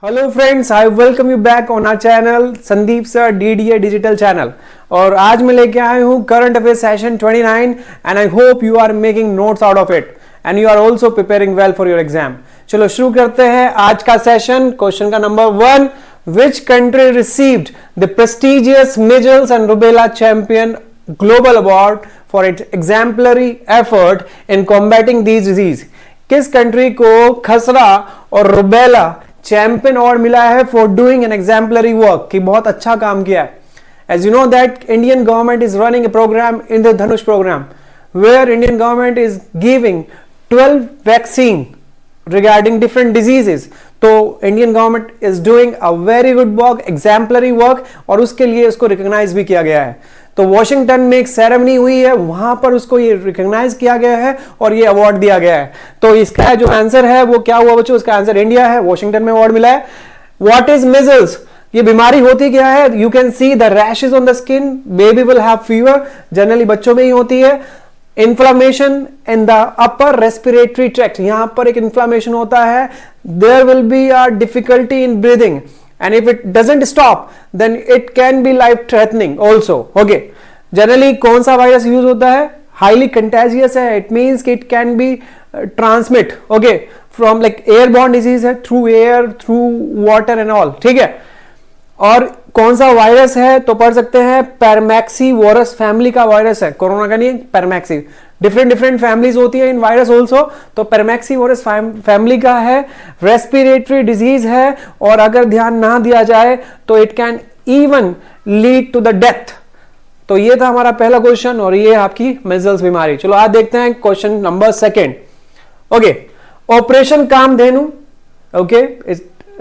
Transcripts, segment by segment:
Hello friends, I welcome you back on our channel Sandeep sir DDA digital channel. और आज मैं लेके आया हूँ current affair session 29 and I hope you are making notes out of it and you are also preparing well for your exam. चलो शुरू करते हैं आज का सेशन। क्वेश्चन का नंबर 1, which country received the prestigious measles and rubella champion global award for its exemplary effort in combating these disease? किस कंट्री को खसरा और रूबेला चैंपियन अवार्ड मिला है for doing an exemplary work, कि बहुत अच्छा काम किया है। As you know that Indian government is running a programme in the Dhanush programme where Indian government is giving 12 vaccine regarding different diseases. तो Indian government is doing a very good work, exemplary work, और उसके लिए उसको recognise भी किया गया है। तो वॉशिंगटन में एक सेरेमनी हुई है, वहां पर उसको ये रिकॉग्नाइज किया गया है और ये अवार्ड दिया गया है। तो इसका जो आंसर है वो क्या हुआ बच्चों? इसका आंसर इंडिया है, वॉशिंगटन में अवार्ड मिला है। What is measles? ये बीमारी होती क्या है? You can see the rashes on the skin, baby will have fever, generally बच्चों में ही होती है। Inflammation in the upper respiratory tract, यहां पर एक इन्फ्लामेशन होता है। There will be a difficulty in breathing and if it doesn't stop then it can be life threatening also. okay, generally कौन सा वायरस यूज होता है? highly contagious है, it means कि it can be transmit okay from like airborne disease है, through air, through water and all. ठीक है, और कौन सा वायरस है तो पढ़ सकते हैं पैरामैक्सी वोरस फैमिली का वायरस है, कोरोना का नहीं, पैरामैक्सी। डिफरेंट फैमिलीज होती है इन वायरस ऑल्सो, तो पैरामैक्सी वोरस फैमिली का है, रेस्पिरेटरी डिजीज है, और अगर ध्यान ना दिया जाए तो it can even lead to the death. तो ये था हमारा पहला क्वेश्चन और ये आपकी मीजल्स बीमारी। चलो आज देखते हैं question number 2। Okay, operation Kamdhenu, okay,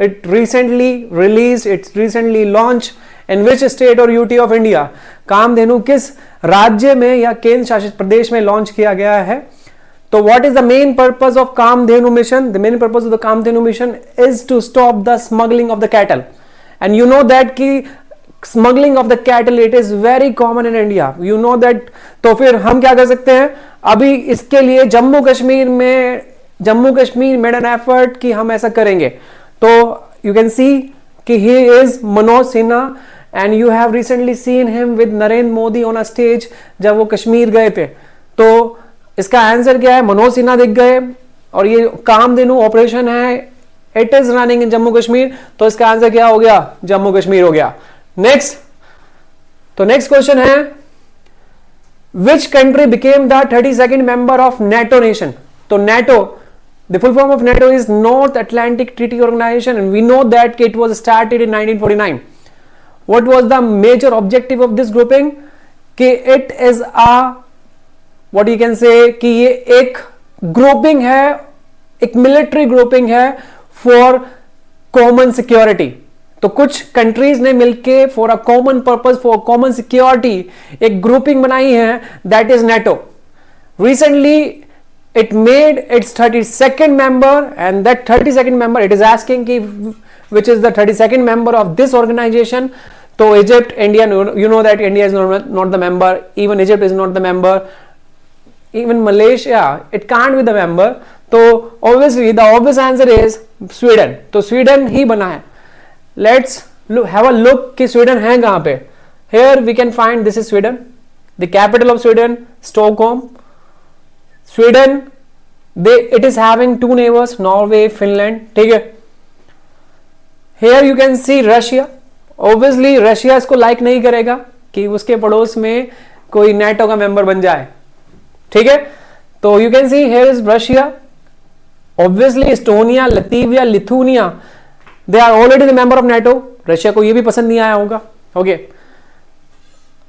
it recently released, it's recently launched in which state or UT of India? Kamdhenu किस राज्य में या केंद्र शासित प्रदेश में लॉन्च किया गया है? तो what is the main purpose of Kamdhenu mission? The main purpose of the Kamdhenu mission is to stop the smuggling of the cattle, and you know that कि smuggling of the cattle it is very common in India, you know that। तो फिर हम क्या कर सकते हैं? अभी इसके लिए Jammu Kashmir made an effort कि हम ऐसा करेंगे। तो यू कैन सी कि he is Manoj Sinha and you have recently seen him with Narendra Modi on a stage जब वो कश्मीर गए थे। तो इसका आंसर क्या है? मनोज सिन्हा दिख गए और ये कामधेनु ऑपरेशन है, it is running in Jammu Kashmir. तो इसका आंसर क्या हो गया? जम्मू कश्मीर हो गया। नेक्स्ट, तो नेक्स्ट क्वेश्चन है विच country became the 32nd member of NATO nation? तो NATO, the full form of NATO is North Atlantic Treaty Organization, and we know that it was started in 1949. What was the major objective of this grouping? कि it is a what you can say कि ये एक grouping है, एक military grouping है for common security। तो कुछ countries ने मिलके for a common purpose, for common security एक grouping बनाई है, that is NATO. Recently it made its 32nd member, and that 32nd member, it is asking ki which is the 32nd member of this organization. So Egypt, India, you know that India is not the member, even Egypt is not the member, even Malaysia, it can't be the member. So obviously the obvious answer is Sweden. तो Sweden ही बना है। Let's have a look कि Sweden है कहाँ पे। Here we can find this is Sweden, the capital of Sweden, Stockholm. Sweden, it is having 2 neighbors, Norway, Finland. ठीक है, here you can see Russia. Obviously Russia इसको like नहीं करेगा कि उसके पड़ोस में कोई NATO का मेंबर बन जाए। ठीक है, तो you can see here is Russia. Obviously Estonia, Latvia, Lithuania, they are already the member of NATO. Russia को ये भी पसंद नहीं आया होगा। ओके,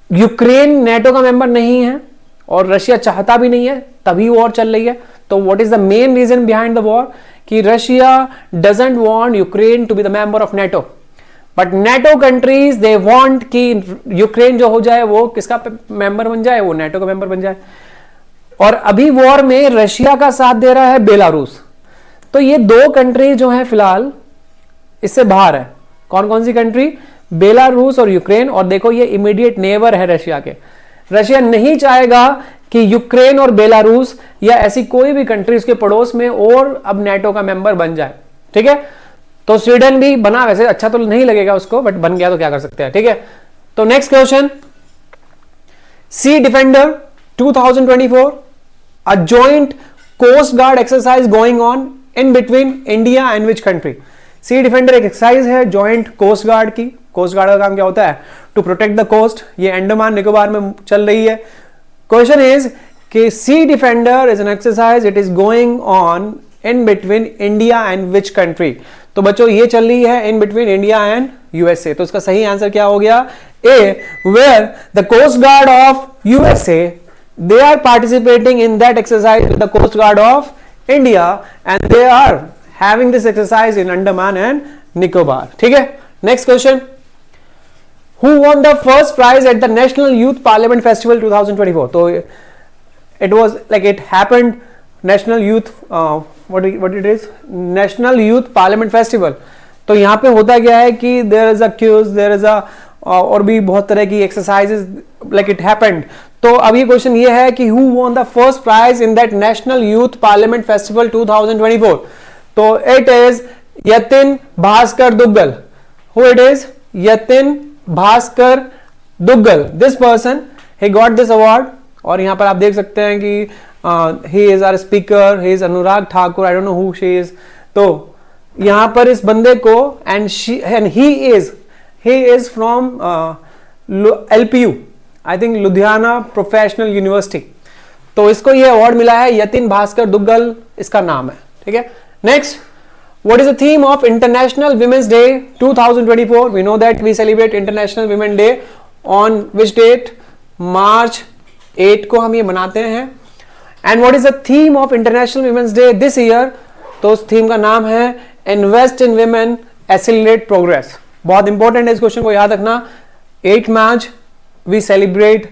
यूक्रेन NATO का मेंबर नहीं है और रशिया चाहता भी नहीं है, तभी वॉर चल रही है। तो what is the main reason behind the war? कि Russia doesn't want Ukraine to be the member of NATO, but NATO countries they want कि यूक्रेन जो हो जाए वो किसका मेंबर बन जाए? वो नेटो का मेंबर बन जाए। और अभी वॉर में रशिया का साथ दे रहा है बेलारूस। तो ये 2 कंट्री जो है फिलहाल इससे बाहर है। कौन कौन सी कंट्री? बेलारूस और यूक्रेन। और देखो ये इमीडिएट नेबर है रशिया के। रशिया नहीं चाहेगा कि यूक्रेन और बेलारूस या ऐसी कोई भी कंट्री उसके पड़ोस में और अब नेटो का मेंबर बन जाए। ठीक है, तो स्वीडन भी बना, वैसे अच्छा तो नहीं लगेगा उसको, बट बन गया तो क्या कर सकते हैं, ठीक है। तो next question, sea defender 2024, a joint coast guard exercise going on in between India and which country. Sea defender एक एक्सरसाइज है जॉइंट कोस्ट गार्ड की। कोस्ट गार्ड का काम क्या होता है? To protect the coast. ये अंडमान निकोबार में चल रही है। क्वेश्चन इज कि sea defender is an exercise, it is going on in between India and which country. तो बच्चों ये चल रही है in between India and USA. तो इसका सही आंसर क्या हो गया? A, where the coast guard of USA they are participating in that exercise with the coast guard of India and they are having this exercise in Andaman and Nicobar, ठीक है। Next question, who won the first prize at the National Youth Parliament Festival 2024? तो it was like it happened National Youth what it is National Youth Parliament Festival। तो यहाँ पे होता क्या है कि there is a quiz, there is a और भी बहुत तरह की exercises like it happened। तो अब ये क्वेश्चन ये है कि who won the first prize in that National Youth Parliament Festival 2024? तो it is Yatin Bhaskar Duggal. Who it is? Yatin Bhaskar Duggal. This person he got this award. और यहां पर आप देख सकते हैं कि he is our speaker, he is Anurag Thakur, I don't know who she is. तो यहां पर इस बंदे को and he is from LPU, I think Ludhiana professional university. तो इसको ये अवार्ड मिला है, यतिन भास्कर दुग्गल इसका नाम है, ठीक है। Next, what is the theme of International Women's Day 2024? We know that we celebrate International Women's Day on which date? March 8 को हम ये मनाते हैं। And what is the theme of International Women's Day this year? तो उस theme का नाम है Invest in Women, Accelerate Progress। बहुत इंपॉर्टेंट है, इस क्वेश्चन को याद रखना। 8 March we celebrate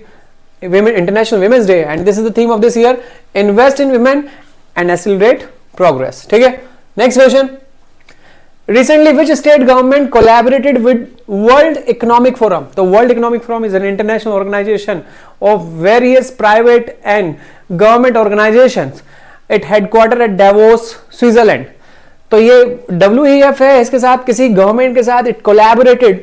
International Women's Day and this is the theme of this year, Invest in Women and Accelerate Progress, ठीक है। Next question. Recently, which state government collaborated with World Economic Forum? The World Economic Forum is an international organization of various private and government organizations. It headquartered at Davos, Switzerland. तो ये WEF है, इसके साथ किसी government के साथ it collaborated।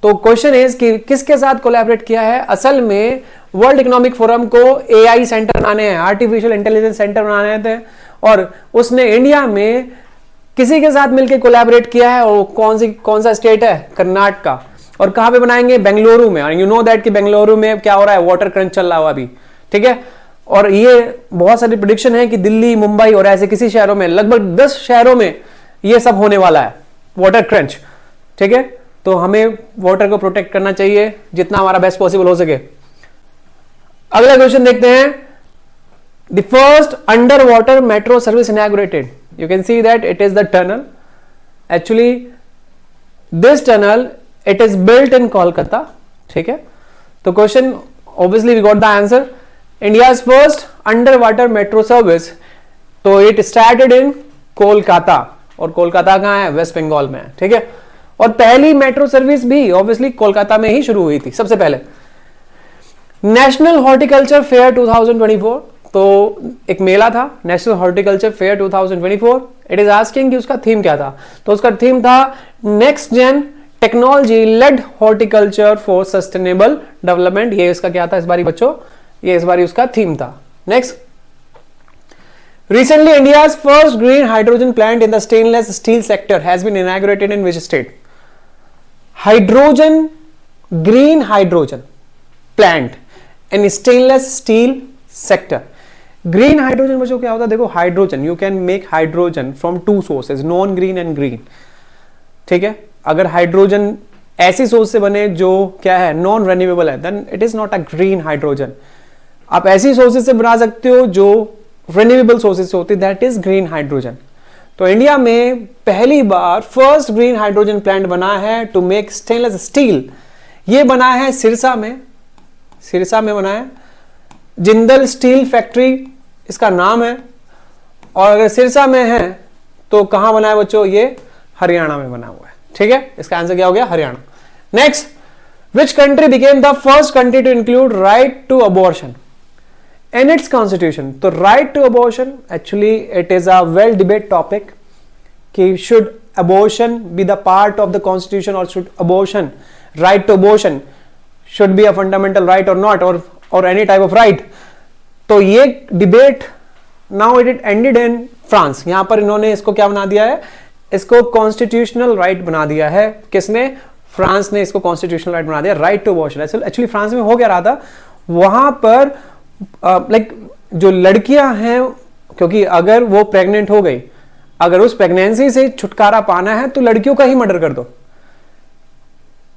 तो question is कि किसके साथ कोलैबोरेट किया है? असल में वर्ल्ड इकोनॉमिक फोरम को AI सेंटर बनाने हैं, आर्टिफिशियल इंटेलिजेंस सेंटर बनाने थे, और उसने इंडिया में किसी के साथ मिलकर कोलैबोरेट किया है। और कौन सा स्टेट है? कर्नाटका। और कहां पे बनाएंगे? बेंगलुरु में। और यू नो दैट कि बेंगलुरु में क्या हो रहा है? वाटर क्रंच चल रहा है अभी, ठीक है। और ये बहुत सारी प्रेडिक्शन है कि दिल्ली, मुंबई और ऐसे किसी शहरों में, लगभग 10 शहरों में ये सब होने वाला है, वाटर क्रंच, ठीक है। तो हमें वाटर को प्रोटेक्ट करना चाहिए जितना हमारा बेस्ट पॉसिबल हो सके। अगला क्वेश्चन देखते हैं। The first under water metro service inaugurated. You can see that it is the tunnel. Actually, this tunnel it is built in Kolkata. ठीक है। तो question obviously we got the answer. India's first underwater metro service. तो it started in Kolkata, और कोलकाता कहाँ है? Waste Bengal में है, ठीक है। और पहली मेट्रो सर्विस भी obviously कोलकाता में ही शुरू हुई थी सबसे पहले। National horticulture fair 2024। तो एक मेला था national horticulture fair 2024। It is asking कि उसका थीम क्या था? तो उसका थीम था next gen technology led horticulture for sustainable development. ये इसका क्या था इस बारी बच्चों? ये इस बारी उसका थीम था। Next, recently India's first green hydrogen plant in the stainless steel sector has been inaugurated in which state? Hydrogen, green hydrogen plant in stainless steel sector. Green hydrogen बच्चों क्या होता है? देखो, हाइड्रोजन, you can make hydrogen from 2 sources, non green and green, ठीक है। अगर hydrogen ऐसी सोर्स से बने जो क्या है? नॉन रिन्यूएबल है, then it is not a green hydrogen. आप ऐसी सोर्सेज से बना सकते हो जो रिन्यूएबल सोर्सेज से होती है, दैट इज ग्रीन हाइड्रोजन। तो इंडिया में पहली बार फर्स्ट ग्रीन हाइड्रोजन प्लांट बना है टू मेक स्टेनलेस स्टील। ये बना है सिरसा में, सिरसा में बना है, जिंदल स्टील फैक्ट्री इसका नाम है। और अगर सिरसा में है तो कहां बना है बच्चों? ये हरियाणा में बना हुआ है, ठीक है। इसका आंसर क्या हो गया? Haryana. Next, which country became the first country to include right to abortion in its constitution? तो right to abortion actually it is a well debate topic कि should abortion be the part of the constitution, or should abortion, right to abortion should be a fundamental right or not, or any type of right? तो ये debate now it ended in France. यहां पर इन्होंने इसको क्या बना दिया है, इसको कॉन्स्टिट्यूशनल राइट बना दिया है. किसने? फ्रांस ने इसको कॉन्स्टिट्यूशनल राइट बना दिया, right to abortion. Actually France में हो क्या रहा था, वहां पर लाइक जो लड़कियां हैं, क्योंकि अगर वो प्रेग्नेंट हो गई, अगर उस प्रेगनेंसी से छुटकारा पाना है तो लड़कियों का ही मर्डर कर दो.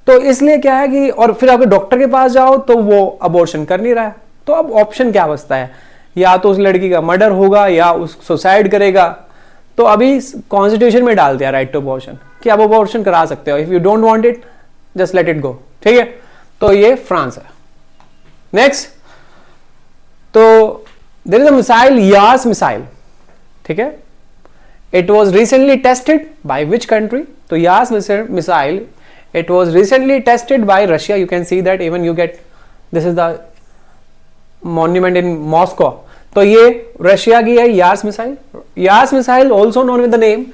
तो इसलिए क्या है कि, और फिर अगर डॉक्टर के पास जाओ तो वो अबॉर्शन कर नहीं रहा है, तो अब ऑप्शन क्या बचता है, या तो उस लड़की का मर्डर होगा या उस सुसाइड करेगा. तो अभी कॉन्स्टिट्यूशन में डाल दिया राइट टू अबॉर्शन कि आप अबॉर्शन करा सकते हो, if you don't want it just let it go. ठीक है, तो ये फ्रांस है. नेक्स्ट, तो there is a missile, Yars missile. ठीक है, it was recently tested by which country? तो Yars missile, it was recently tested by Russia. You can see that even you get, this is the monument in Moscow. तो ये Russia की है Yars missile. Yars missile also known with the name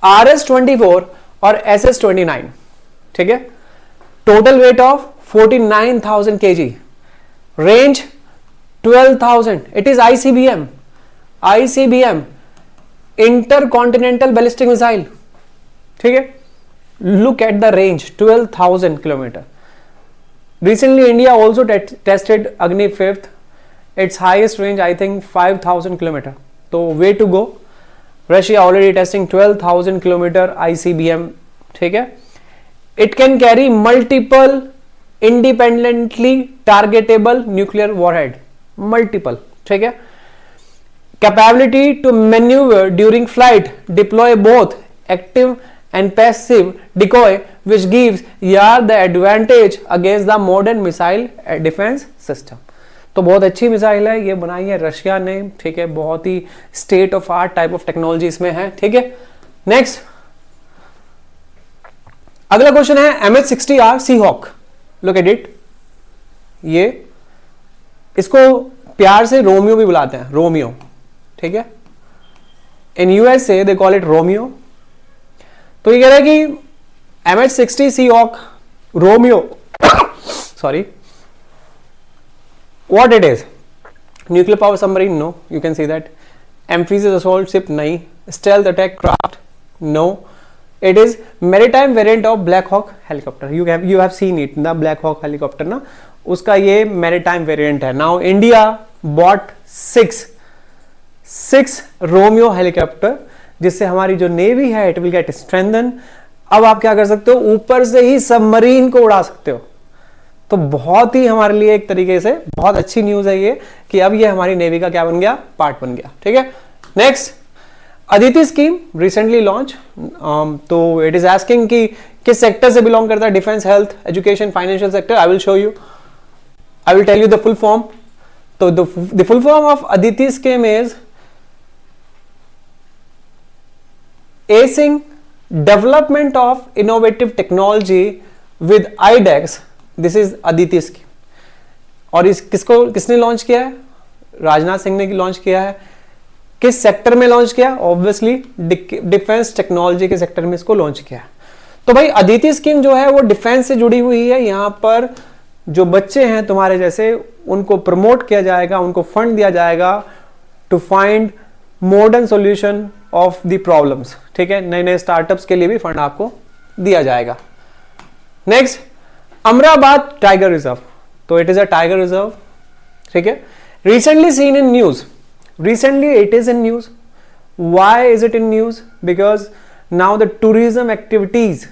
RS-24 और SS-29. ठीक है, total weight of 49,000 kg, range 12,000. It is ICBM, intercontinental ballistic missile. ठीक है, look at the range, 12,000 kilometer. Recently India also tested Agni 5th, its highest range I think 5,000 kilometer. So way to go. Russia already testing 12,000 kilometer ICBM. ठीक है, it can carry multiple independently targetable nuclear warhead, multiple. ठीक है, capability to maneuver during flight, deploy both active and passive decoy, which gives यार the advantage against the modern missile defense system. तो बहुत अच्छी missile है, ये बनाई है रशिया ने. ठीक है, बहुत ही state of art type of technology इसमें है. ठीक है, नेक्स्ट अगला क्वेश्चन है MH-60R Seahawk. Look at it. ये इसको प्यार से रोमियो भी बुलाते हैं, रोमियो. ठीक है, इन USA they call it Romeo. तो ये कह रहा है कि MH-60 Seahawk Romeo sorry, what it is? Nuclear power submarine? No. You can see that. Amphibious assault ship? नहीं. Stealth attack craft? No. It is maritime variant of Black Hawk helicopter. You have seen it, the Black Hawk helicopter ना, उसका ये maritime variant है. Now India bought six Romeo helicopter, जिससे हमारी जो navy है it will get strengthen. अब आप क्या कर सकते हो, ऊपर से ही सबमरीन को उड़ा सकते हो. तो बहुत ही हमारे लिए एक तरीके से बहुत अच्छी न्यूज है ये, कि अब ये हमारी नेवी का क्या बन गया, पार्ट बन गया. ठीक है, next Aditi scheme recently launch. तो इट इज आस्किंग कि किस सेक्टर से बिलोंग करता है, defence, health, education, financial sector. I will show you, I will tell you the full form. तो the full form of Aditi scheme is acing development of innovative technology with IDEX. This is Aditi scheme. और इस किसने launch किया है? राजनाथ सिंह ने launch किया है. किस सेक्टर में लॉन्च किया? ऑब्वियसली डिफेंस टेक्नोलॉजी के सेक्टर में इसको लॉन्च किया. तो भाई अदिति स्कीम जो है वो डिफेंस से जुड़ी हुई है. यहां पर जो बच्चे हैं तुम्हारे जैसे, उनको प्रमोट किया जाएगा, उनको फंड दिया जाएगा to find modern solution of the problems. ठीक है, नए नए स्टार्टअप्स के लिए भी फंड आपको दिया जाएगा. Next Amrabad tiger reserve. तो it is a tiger reserve. ठीक है, recently seen in news. Recently it is in news. Why is it in news? Because now the tourism activities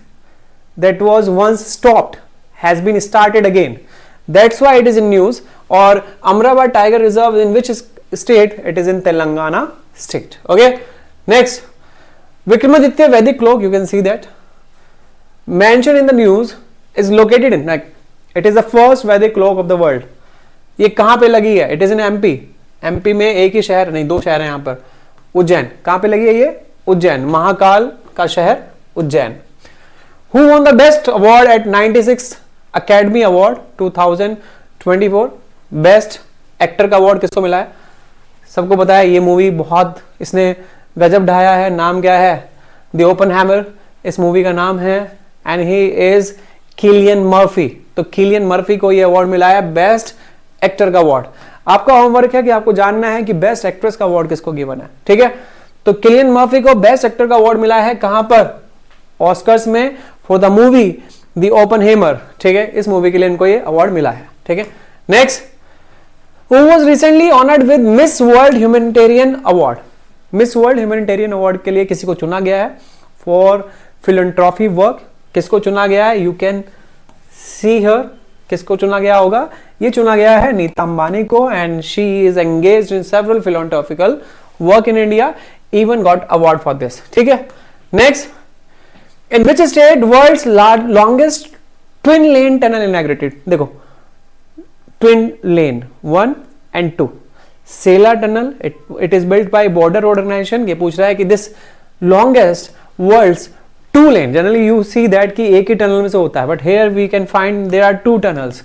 that was once stopped has been started again. That's why it is in news. Or Amrabad Tiger Reserve in which state? It is in Telangana state. Okay. Next, Vikramaditya Vedic clock. You can see that mentioned in the news is located in, like, it is the first Vedic clock of the world. ये कहाँ पे लगी है? It is in MP. MP में एक ही शहर नहीं, दो शहर हैं यहाँ पर. उज्जैन. कहाँ पे लगी है ये? उज्जैन. महाकाल का शहर Ujjain. Who won the best award at 96th Academy Award 2024? Best actor का अवार्ड किसको मिला है? सबको पता है, ये मूवी बहुत इसने गजब ढाया है. नाम क्या है? द ओपनहैमर. इस मूवी का नाम है, and he is Cillian Murphy. तो किलियन मर्फी को ये अवार्ड मिला है बेस्ट एक्टर का अवार्ड। आपका होमवर्क है कि आपको जानना है कि बेस्ट एक्ट्रेस का अवार्ड किसको गिवन है, ठीक है। तो किलियन मर्फी को बेस्ट एक्टर का अवार्ड मिला है कहां पर, ऑस्कर्स में, फॉर द मूवी द ओपनहेमर, ठीक है। इस मूवी के लिए इनको ये अवार्ड मिला है, ठीक है। Next, who was recently honoured with miss world humanitarian award. Miss world humanitarian award के लिए किसी को चुना गया है फॉर फिलैंथ्रोपी वर्क। किसको चुना गया है, यू कैन सी हियर, किसको चुना गया होगा, ये चुना गया है नीता अंबानी को, and she is engaged in several philanthropical work in India, even got award for this, ठीक है। Next, in which state world's longest twin lane tunnel inaugurated. देखो, twin lane 1 and 2, Sela tunnel, it is built by border road organisation. ये पूछ रहा है कि this longest world's 2 lane, generally you see that कि एक ही टनल में से होता है, but here we can find there are 2 tunnels,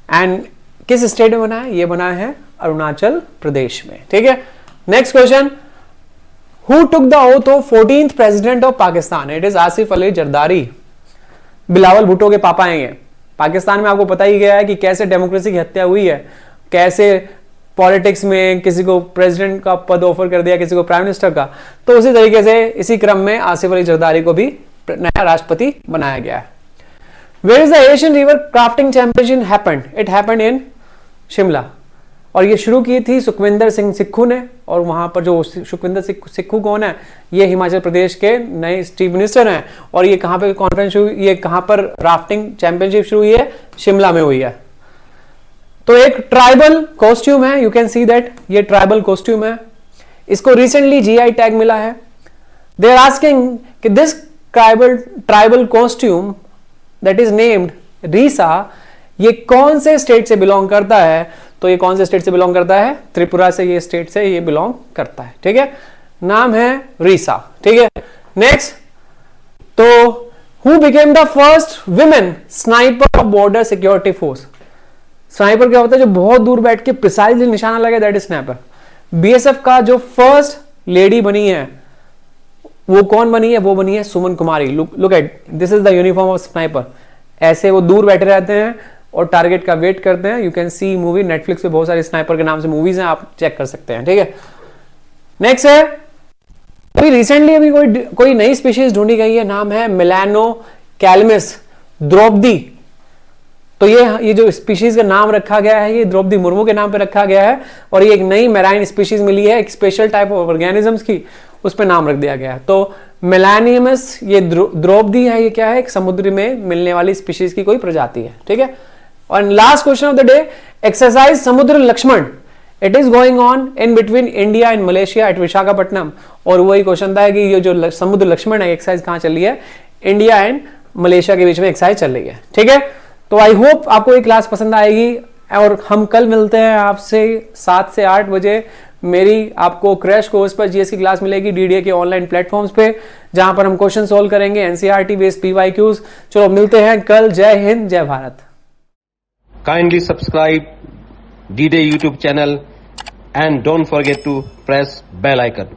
and किस स्टेट में बना है, ये बना है अरुणाचल प्रदेश में, ठीक है। Next question, who took the oath of 14th president of Pakistan. It is Asif Ali Zardari. Bilawal Bhutto के पापा हैं ये। पाकिस्तान में आपको पता ही गया है कि कैसे डेमोक्रेसी की हत्या हुई है, कैसे पॉलिटिक्स में किसी को प्रेसिडेंट का पद ऑफर कर दिया, किसी को प्राइम मिनिस्टर का। तो उसी तरीके से इसी क्रम में आसिफ अली जरदारी को भी नया राष्ट्रपति बनाया गया है। Where is the Asian river crafting championship happened. It happened in Shimla, और ये शुरू की थी सुखविंदर सिंह सिक्खू ने। और वहां पर जो सुखविंदर सिक्खू कौन है, ये हिमाचल प्रदेश के नए चीफ मिनिस्टर हैं। और ये कहां पे कॉन्फ्रेंस हुई, ये कहां पर राफ्टिंग चैंपियनशिप शुरू हुई है, शिमला में हुई है। तो एक ट्राइबल कॉस्ट्यूम है, यू कैन सी दैट, ये ट्राइबल कॉस्ट्यूम है, इसको रिसेंटली जीआई टैग मिला है। दे आर आस्किंग कि this tribal costume that is named Risa, ये कौन से स्टेट से बिलोंग करता है। तो ये कौन से स्टेट से बिलोंग करता है, त्रिपुरा से, ये स्टेट से ये बिलोंग करता है, ठीक है। नाम है रीसा, ठीक है। नेक्स्ट, तो who became the first women sniper of border security force. Sniper क्या होता है, जो बहुत दूर बैठ के प्रिसाइजली निशाना लगे, दैट इज स्नाइपर। बीएसएफ का जो फर्स्ट लेडी बनी है वो कौन बनी है, वो बनी है Suman Kumari. Look at, this is the uniform of sniper. ऐसे वो दूर बैठे रहते हैं और टारगेट का वेट करते हैं। You can C movie, Netflix पे बहुत सारी स्नाइपर के नाम से मूवीज हैं, आप चेक कर सकते हैं, ठीक है। नेक्स्ट है, अभी रिसेंटली अभी कोई नई स्पीशीज ढूंढी गई है, नाम है मेलानोकैलमिस द्रौपदी। तो ये जो स्पीशीज का नाम रखा गया है, ये द्रौपदी मुर्मू के नाम पे रखा गया है। और ये एक नई मैराइन स्पीशीज मिली है, एक स्पेशल टाइप ऑफ ऑर्गेनिजम्स की, उस पे नाम रख दिया गया है। तो मेलानियमस, ये द्रौपदी है, ये क्या है, एक समुद्र में मिलने वाली स्पीशीज की कोई प्रजाति है, ठीक है। और last question of the day, exercise Samudra Laxman, it is going on in between India and Malaysia at Visakhapatnam. और वही क्वेश्चन था कि ये जो समुद्र लक्ष्मण है, एक्सरसाइज कहां चल रही है, इंडिया एंड मलेशिया के बीच में एक्सरसाइज चल रही है, ठीक है। तो आई होप आपको ये क्लास पसंद आएगी, और हम कल मिलते हैं आपसे 7 से 8 बजे। मेरी आपको क्रैश कोर्स पर जीएस की क्लास मिलेगी डीडीए के ऑनलाइन प्लेटफॉर्म्स पे, जहां पर हम क्वेश्चन सोल्व करेंगे, एनसीईआरटी बेस्ड पीवाईक्यूज। चलो मिलते हैं कल। जय हिंद, जय Bharat. Kindly subscribe D-Day YouTube channel and don't forget to press bell icon.